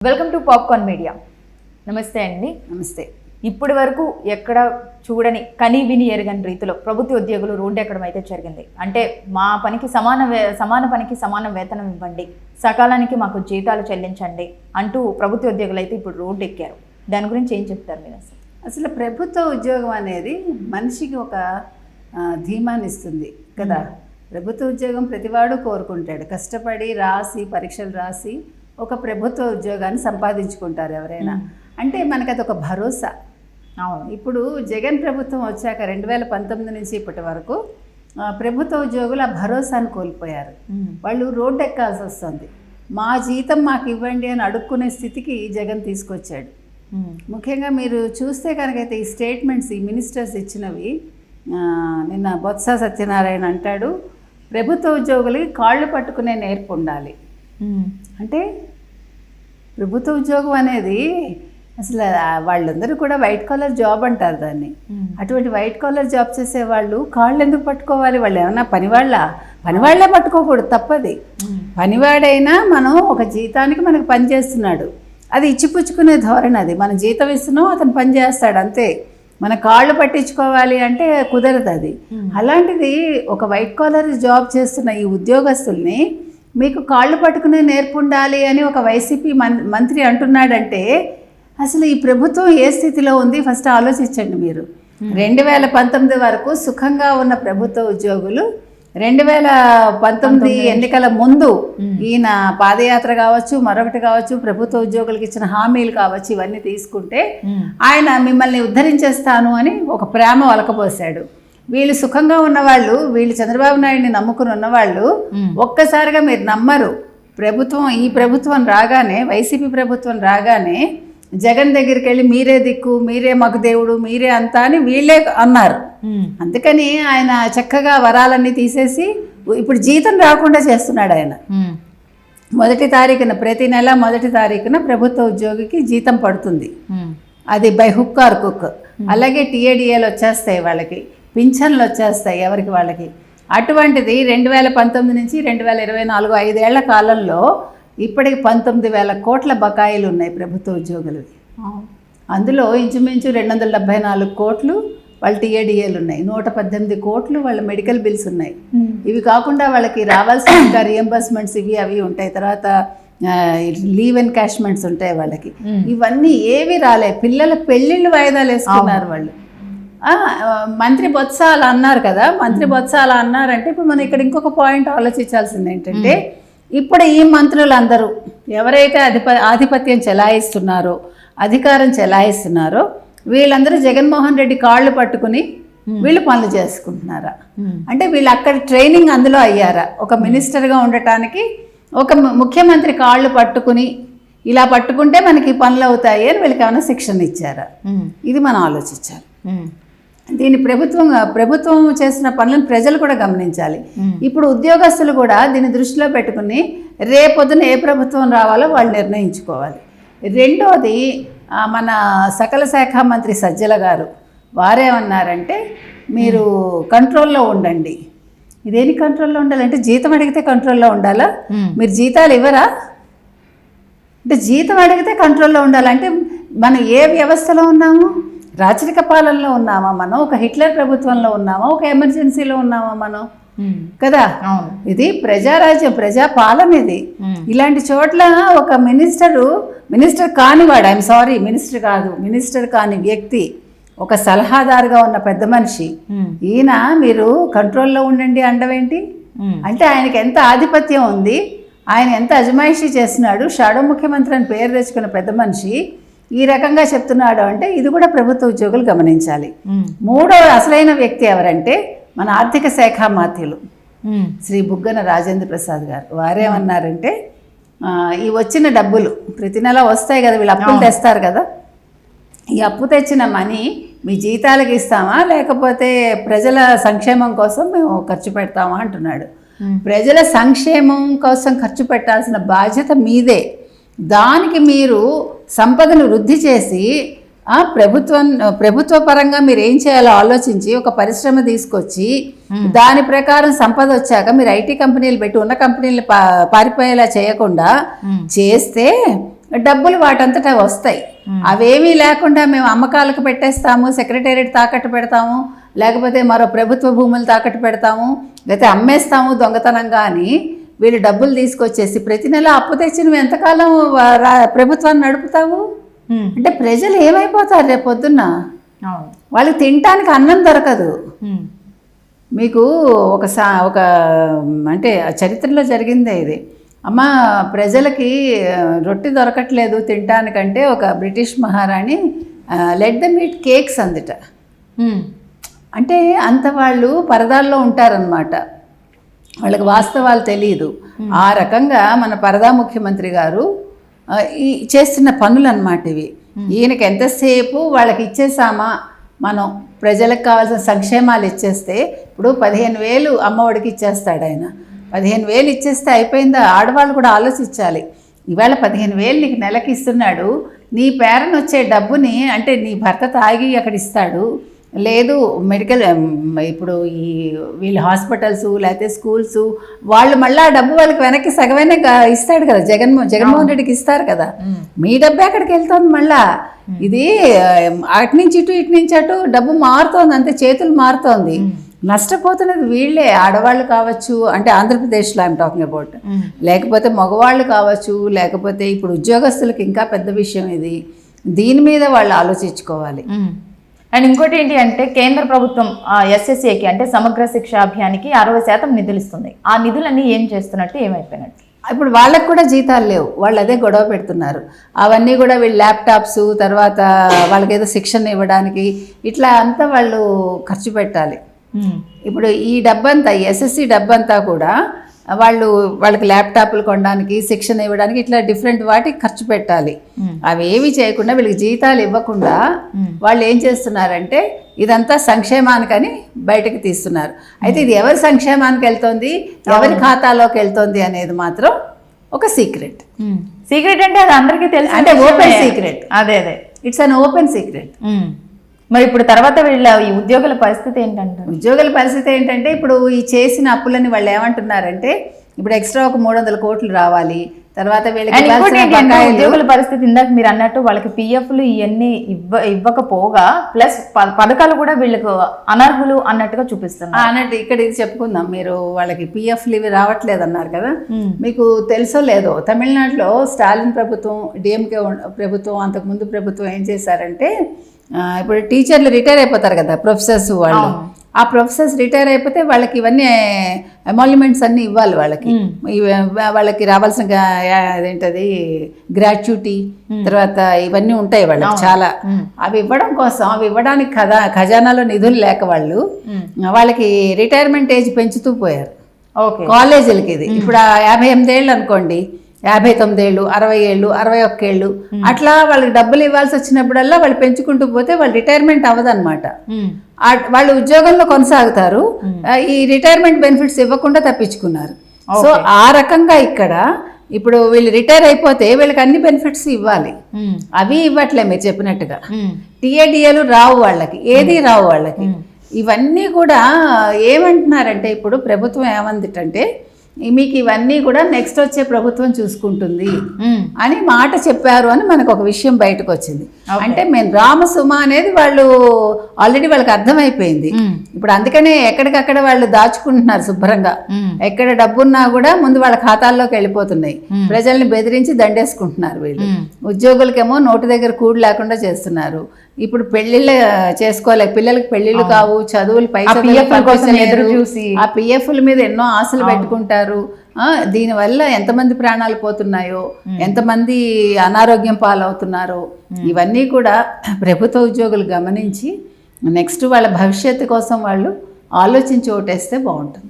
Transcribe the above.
Welcome to popcorn media. నమస్తే అండి. నమస్తే. ఇప్పటి వరకు ఎక్కడ చూడని కని విని ఎరగని రీతిలో ప్రభుత్వ ఉద్యోగులు రోడ్డు ఎక్కడం అయితే జరిగింది. అంటే మా పనికి సమాన పనికి సమాన వేతనం ఇవ్వండి, సకాలానికి మాకు జీతాలు చెల్లించండి అంటూ ప్రభుత్వ ఉద్యోగులు అయితే ఇప్పుడు రోడ్డు ఎక్కారు. దాని గురించి ఏం చెప్తారు మీరు? అసలు ప్రభుత్వ ఉద్యోగం అనేది మనిషికి ఒక ధీమాన్ని ఇస్తుంది కదా. ప్రభుత్వ ఉద్యోగం ప్రతివాడు కోరుకుంటాడు. కష్టపడి రాసి పరీక్షలు రాసి ఒక ప్రభుత్వ ఉద్యోగాన్ని సంపాదించుకుంటారు ఎవరైనా. అంటే మనకు అది ఒక భరోసా. అవును, ఇప్పుడు జగన్ ప్రభుత్వం వచ్చాక 2019 నుంచి ఇప్పటి వరకు ప్రభుత్వ ఉద్యోగులు ఆ భరోసాను కోల్పోయారు. వాళ్ళు రోడ్డు ఎక్కాల్సి వస్తుంది. మా జీతం మాకు ఇవ్వండి అని అడుక్కునే స్థితికి జగన్ తీసుకొచ్చాడు. ముఖ్యంగా మీరు చూస్తే కనుకైతే ఈ స్టేట్మెంట్స్ ఈ మినిస్టర్స్ ఇచ్చినవి, నిన్న బొత్స సత్యనారాయణ అంటాడు ప్రభుత్వ ఉద్యోగులకి కాళ్ళు పట్టుకునే నేర్పు ఉండాలి. అంటే ప్రభుత్వ ఉద్యోగం అనేది అసలు వాళ్ళందరూ కూడా వైట్ కాలర్ జాబ్ అంటారు దాన్ని. అటువంటి వైట్ కాలర్ జాబ్ చేసే వాళ్ళు కాళ్ళు ఎందుకు పట్టుకోవాలి? వాళ్ళు ఏమన్నా పనివాళ్లే పట్టుకోకూడదు, తప్పది. పనివాడైనా మనం ఒక జీతానికి మనకు పని చేస్తున్నాడు, అది ఇచ్చిపుచ్చుకునే ధోరణి. అది మన జీతం ఇస్తున్నాం, అతను పని చేస్తాడు అంతే. మన కాళ్ళు పట్టించుకోవాలి అంటే కుదరదు అది. అలాంటిది ఒక వైట్ కాలర్ జాబ్ చేస్తున్న ఈ ఉద్యోగస్తుల్ని మీకు కాళ్ళు పట్టుకునే నేర్పు ఉండాలి అని ఒక వైసీపీ మంత్రి అంటున్నాడంటే అసలు ఈ ప్రభుత్వం ఏ స్థితిలో ఉంది ఫస్ట్ ఆలోచించండి మీరు. 2019 వరకు సుఖంగా ఉన్న ప్రభుత్వ ఉద్యోగులు 2019 ఎన్నికల ముందు ఈయన పాదయాత్ర కావచ్చు, మరొకటి కావచ్చు, ప్రభుత్వ ఉద్యోగులకు ఇచ్చిన హామీలు కావచ్చు, ఇవన్నీ తీసుకుంటే ఆయన మిమ్మల్ని ఉద్ధరించేస్తాను అని ఒక ప్రేమ ఒలకబోసాడు. వీళ్ళు సుఖంగా ఉన్నవాళ్ళు, వీళ్ళు చంద్రబాబు నాయుడిని నమ్ముకుని ఉన్నవాళ్ళు ఒక్కసారిగా మీరు నమ్మరు, ఈ ప్రభుత్వం రాగానే, వైసీపీ ప్రభుత్వం రాగానే జగన్ దగ్గరికి వెళ్ళి మీరే దిక్కు, మీరే మాకు దేవుడు, మీరే అంతా అని వీళ్ళే అన్నారు. అందుకని ఆయన చక్కగా వరాలన్నీ తీసేసి ఇప్పుడు జీతం రాకుండా చేస్తున్నాడు ఆయన. 1వ తారీఖున ప్రతి నెల 1వ తారీఖున ప్రభుత్వ ఉద్యోగికి జీతం పడుతుంది. అది బై హుక్ ఆర్ కుక్. అలాగే టీఏడిఏలు వచ్చేస్తాయి, వాళ్ళకి పింఛన్లు వచ్చేస్తాయి ఎవరికి వాళ్ళకి. అటువంటిది 2019 నుంచి 2024 5 ఏళ్ల కాలంలో ఇప్పటికి 19,000 కోట్ల బకాయిలు ఉన్నాయి ప్రభుత్వ ఉద్యోగులకి. అందులో ఇంచుమించు 274 కోట్లు వాళ్ళ టీఏడిఏలు ఉన్నాయి, 118 కోట్లు వాళ్ళ మెడికల్ బిల్స్ ఉన్నాయి. ఇవి కాకుండా వాళ్ళకి రావాల్సిన రియంబర్స్మెంట్స్ ఇవి అవి ఉంటాయి. తర్వాత లీవ్ ఎన్కాష్మెంట్స్ ఉంటాయి వాళ్ళకి. ఇవన్నీ ఏవి రాలే. పిల్లల పెళ్ళిళ్ళు వాయిదాలు వేసుకున్నారు వాళ్ళు. మంత్రి బొత్స అలా అన్నారు కదా. మంత్రి బొత్స అలా అన్నారంటే ఇప్పుడు మనం ఇక్కడ ఇంకొక పాయింట్ ఆలోచించాల్సింది ఏంటంటే, ఇప్పుడు ఈ మంత్రులందరూ ఎవరైతే ఆధిపత్యం చెలాయిస్తున్నారో, అధికారం చెలాయిస్తున్నారో, వీళ్ళందరూ జగన్మోహన్ రెడ్డి కాళ్ళు పట్టుకుని వీళ్ళు పనులు చేసుకుంటున్నారా? అంటే వీళ్ళు అక్కడ ట్రైనింగ్ అందులో అయ్యారా? ఒక మినిస్టర్గా ఉండటానికి ఒక ముఖ్యమంత్రి కాళ్ళు పట్టుకుని ఇలా పట్టుకుంటే మనకి పనులు అవుతాయి అని వీళ్ళకి ఏమైనా శిక్షణ ఇచ్చారా? ఇది మనం ఆలోచించాలి. దీన్ని ప్రభుత్వం చేసిన పనులను ప్రజలు కూడా గమనించాలి. ఇప్పుడు ఉద్యోగస్తులు కూడా దీన్ని దృష్టిలో పెట్టుకుని రేపొద్దున ఏ ప్రభుత్వం రావాలో వాళ్ళు నిర్ణయించుకోవాలి. రెండోది, మన సకల శాఖ మంత్రి సజ్జల గారు వారేమన్నారంటే మీరు కంట్రోల్లో ఉండండి. ఇదేని కంట్రోల్లో ఉండాలంటే జీతం అడిగితే కంట్రోల్లో ఉండాలా? మీరు జీతాలు ఇవ్వరా? అంటే జీతం అడిగితే కంట్రోల్లో ఉండాలంటే మనం ఏ వ్యవస్థలో ఉన్నాము? రాచరిక పాలనలో ఉన్నామా మనం? ఒక హిట్లర్ ప్రభుత్వంలో ఉన్నామా? ఒక ఎమర్జెన్సీలో ఉన్నామా మనం? కదా. ఇది ప్రజారాజ్యం, ప్రజా పాలన ఇది. ఇలాంటి చోట్ల ఒక మినిస్టర్ కానివాడు, ఐఎమ్ సారీ మినిస్టర్ కాదు, మినిస్టర్ కాని వ్యక్తి, ఒక సలహాదారుగా ఉన్న పెద్ద మనిషి, ఈయన మీరు కంట్రోల్లో ఉండండి అండవేంటి? అంటే ఆయనకి ఎంత ఆధిపత్యం ఉంది, ఆయన ఎంత అజమాయిషీ చేస్తున్నాడు. షాడో ముఖ్యమంత్రి అని పేరు తెచ్చుకున్న పెద్ద మనిషి ఈ రకంగా చెప్తున్నాడు అంటే ఇది కూడా ప్రభుత్వ ఉద్యోగులు గమనించాలి. మూడవ అసలైన వ్యక్తి ఎవరంటే మన ఆర్థిక శాఖ మాత్యులు శ్రీ బుగ్గన రాజేంద్ర ప్రసాద్ గారు. వారేమన్నారంటే ఈ వచ్చిన డబ్బులు ప్రతి నెల వస్తాయి కదా, వీళ్ళు అప్పులు తెస్తారు కదా, ఈ అప్పు తెచ్చిన మనీ మీ జీతాలకు ఇస్తామా లేకపోతే ప్రజల సంక్షేమం కోసం మేము ఖర్చు పెడతామా అంటున్నాడు. ప్రజల సంక్షేమం కోసం ఖర్చు పెట్టాల్సిన బాధ్యత మీదే. దానికి మీరు సంపదను వృద్ధి చేసి ప్రభుత్వ పరంగా మీరు ఏం చేయాలో ఆలోచించి ఒక పరిశ్రమ తీసుకొచ్చి దాని ప్రకారం సంపద వచ్చాక మీరు ఐటీ కంపెనీలు పెట్టి ఉన్న కంపెనీలు పారిపోయేలా చేయకుండా చేస్తే డబ్బులు వాటంతటా వస్తాయి. అవేమీ లేకుండా మేము అమ్మకాలకు పెట్టేస్తాము, సెక్రటేరియట్ తాకట్టు పెడతాము, లేకపోతే మరో ప్రభుత్వ భూములు తాకట్టు పెడతాము, లేకపోతే అమ్మేస్తాము దొంగతనంగా అని వీళ్ళు డబ్బులు తీసుకొచ్చేసి ప్రతి నెల అప్పు తెచ్చి నువ్వు ఎంతకాలం ప్రభుత్వాన్ని నడుపుతావు? అంటే ప్రజలు ఏమైపోతారు రేపు పొద్దున్న? వాళ్ళకి తినటానికి అన్నం దొరకదు. మీకు ఒక అంటే చరిత్రలో జరిగిందే ఇది. అమ్మ ప్రజలకి రొట్టె దొరకట్లేదు తినటానికంటే ఒక బ్రిటిష్ మహారాణి లెట్ దెమ్ ఈట్ కేక్స్ అందుట. అంటే అంత వాళ్ళు పరదాల్లో ఉంటారనమాట, వాళ్ళకి వాస్తవాలు తెలియదు. ఆ రకంగా మన పరదా ముఖ్యమంత్రి గారు ఈ చేస్తున్న పనులు అన్నమాట ఇవి. ఈయనకి ఎంతసేపు వాళ్ళకి ఇచ్చేసామా మనం, ప్రజలకు కావాల్సిన సంక్షేమాలు ఇచ్చేస్తే, ఇప్పుడు 15,000 అమ్మఒడికి ఇచ్చేస్తాడు ఆయన, 15,000 ఇచ్చేస్తే అయిపోయిందా? ఆడవాళ్ళు కూడా ఆలోచించాలి. ఇవాళ 15,000 నీకు నెలకి ఇస్తున్నాడు, నీ పేరున వచ్చే డబ్బుని అంటే నీ భర్త తాగి అక్కడ ఇస్తాడు, లేదు మెడికల్ ఇప్పుడు ఈ వీళ్ళు హాస్పిటల్స్ లేకపోతే స్కూల్స్ వాళ్ళు మళ్ళీ ఆ డబ్బు వాళ్ళకి వెనక్కి సగమైనా ఇస్తాడు కదా, జగన్మోహన్ రెడ్డికి ఇస్తారు కదా. మీ డబ్బు ఎక్కడికి వెళ్తుంది మళ్ళా? ఇది అటు నుంచి ఇటు, ఇటు నుంచి అటు డబ్బు మారుతోంది, అంతే చేతులు మారుతోంది. నష్టపోతున్నది వీళ్ళే, ఆడవాళ్ళు కావచ్చు, అంటే ఆంధ్రప్రదేశ్లో ఐఎమ్ టాకింగ్ అబౌట్, లేకపోతే మగవాళ్ళు కావచ్చు, లేకపోతే ఇప్పుడు ఉద్యోగస్తులకు ఇంకా పెద్ద విషయం ఇది. దీని మీద వాళ్ళు ఆలోచించుకోవాలి. అండ్ ఇంకోటి ఏంటి అంటే కేంద్ర ప్రభుత్వం SSAకి అంటే సమగ్ర శిక్ష అభియానికి 60% నిధులు ఇస్తుంది. ఆ నిధులన్నీ ఏం చేస్తున్నట్టు, ఏమైపోయినట్టు? ఇప్పుడు వాళ్ళకు కూడా జీతాలు లేవు, వాళ్ళు అదే గొడవ పెడుతున్నారు. అవన్నీ కూడా వీళ్ళు ల్యాప్టాప్స్, తర్వాత వాళ్ళకి ఏదో శిక్షణ ఇవ్వడానికి ఇట్లా అంతా వాళ్ళు ఖర్చు పెట్టాలి. ఇప్పుడు ఈ డబ్బంతా SSC డబ్బంతా కూడా వాళ్ళకి ల్యాప్టాప్లు కొనడానికి, శిక్షణ ఇవ్వడానికి ఇట్లా డిఫరెంట్ వాటికి ఖర్చు పెట్టాలి. అవి ఏవి చేయకుండా వీళ్ళకి జీతాలు ఇవ్వకుండా వాళ్ళు ఏం చేస్తున్నారంటే ఇదంతా సంక్షేమానికని బయటకు తీస్తున్నారు. అయితే ఇది ఎవరి సంక్షేమానికి వెళ్తోంది, ఎవరి ఖాతాలోకి వెళ్తోంది అనేది మాత్రం ఒక సీక్రెట్. సీక్రెట్ అంటే అది అందరికీ తెలుసు, అంటే ఓపెన్ సీక్రెట్. అదే ఇట్స్ అన్ ఓపెన్ సీక్రెట్. మరి ఇప్పుడు తర్వాత వీళ్ళ ఈ ఉద్యోగుల పరిస్థితి ఏంటంటే, ఉద్యోగుల పరిస్థితి ఏంటంటే ఇప్పుడు ఈ చేసిన అప్పులని వాళ్ళు ఏమంటున్నారంటే ఇప్పుడు ఎక్స్ట్రా ఒక 300 కోట్లు రావాలి, తర్వాత వీళ్ళకి ఉద్యోగుల పరిస్థితి ఇందాక మీరు అన్నట్టు వాళ్ళకి PFలు ఇవన్నీ ఇవ్వకపోగా ప్లస్ పథకాలు కూడా వీళ్ళకు అనర్హులు అన్నట్టుగా చూపిస్తున్నారు. అన్నట్టు ఇక్కడ ఇది చెప్పుకుందాం. మీరు వాళ్ళకి PFలు ఇవి రావట్లేదు అన్నారు కదా, మీకు తెలుసో లేదో తమిళనాడులో స్టాలిన్ ప్రభుత్వం, DMK ప్రభుత్వం, అంతకుముందు ప్రభుత్వం ఏం చేశారంటే ఇప్పుడు టీచర్లు రిటైర్ అయిపోతారు కదా, ప్రొఫెసర్స్ వాళ్ళు, ఆ ప్రొఫెసర్స్ రిటైర్ అయిపోతే వాళ్ళకి ఇవన్నీ ఎమాల్యుమెంట్స్ అన్నీ ఇవ్వాలి. వాళ్ళకి రావాల్సిన అదేంటది గ్రాట్యుటీ, తర్వాత ఇవన్నీ ఉంటాయి వాళ్ళకి చాలా. అవి ఇవ్వడం కోసం, అవి ఇవ్వడానికి ఖజానాలో నిధులు లేక వాళ్ళకి రిటైర్మెంట్ ఏజ్ పెంచుతూ పోయారు కాలేజీలకి. ఇది ఇప్పుడు 58 ఏళ్ళు అనుకోండి, 59 ఏళ్ళు, 60 ఏళ్ళు, 61 ఏళ్ళు అట్లా వాళ్ళకి డబ్బులు ఇవ్వాల్సి వచ్చినప్పుడల్లా వాళ్ళు పెంచుకుంటూ పోతే వాళ్ళు రిటైర్మెంట్ అవ్వదన్నమాట. వాళ్ళు ఉద్యోగంలో కొనసాగుతారు, ఈ రిటైర్మెంట్ బెనిఫిట్స్ ఇవ్వకుండా తప్పించుకున్నారు. సో ఆ రకంగా ఇక్కడ ఇప్పుడు వీళ్ళు రిటైర్ అయిపోతే వీళ్ళకి అన్ని బెనిఫిట్స్ ఇవ్వాలి, అవి ఇవ్వట్లే మీరు చెప్పినట్టుగా. TADAలు రావు వాళ్ళకి, ఏది రావు వాళ్ళకి. ఇవన్నీ కూడా ఏమంటున్నారంటే ఇప్పుడు ప్రభుత్వం ఏమందిటంటే మీకు ఇవన్నీ కూడా నెక్స్ట్ వచ్చే ప్రభుత్వం చూసుకుంటుంది అని మాట చెప్పారు అని మనకు ఒక విషయం బయటకు వచ్చింది. అంటే మేము రామసుమ అనేది వాళ్ళు ఆల్రెడీ వాళ్ళకి అర్థమైపోయింది. ఇప్పుడు అందుకనే ఎక్కడికక్కడ వాళ్ళు దాచుకుంటున్నారు శుభ్రంగా, ఎక్కడ డబ్బున్నా కూడా ముందు వాళ్ళ ఖాతాల్లోకి వెళ్ళిపోతున్నాయి. ప్రజల్ని బెదిరించి దండేసుకుంటున్నారు వీళ్ళు. ఉద్యోగులకేమో నోటి దగ్గర కూడు లేకుండా చేస్తున్నారు. ఇప్పుడు పెళ్లిళ్ళు చేసుకోలేక, పిల్లలకి పెళ్లిళ్ళు కావు, చదువులు పై చూసి ఆ PFల మీద ఎన్నో ఆశలు పెట్టుకుంటారు. దీనివల్ల ఎంతమంది ప్రాణాలు పోతున్నాయో, ఎంతమంది అనారోగ్యం పాలవుతున్నారో ఇవన్నీ కూడా ప్రభుత్వ ఉద్యోగులు గమనించి నెక్స్ట్ వాళ్ళ భవిష్యత్తు కోసం వాళ్ళు ఆలోచించి ఓటేస్తే బాగుంటుంది.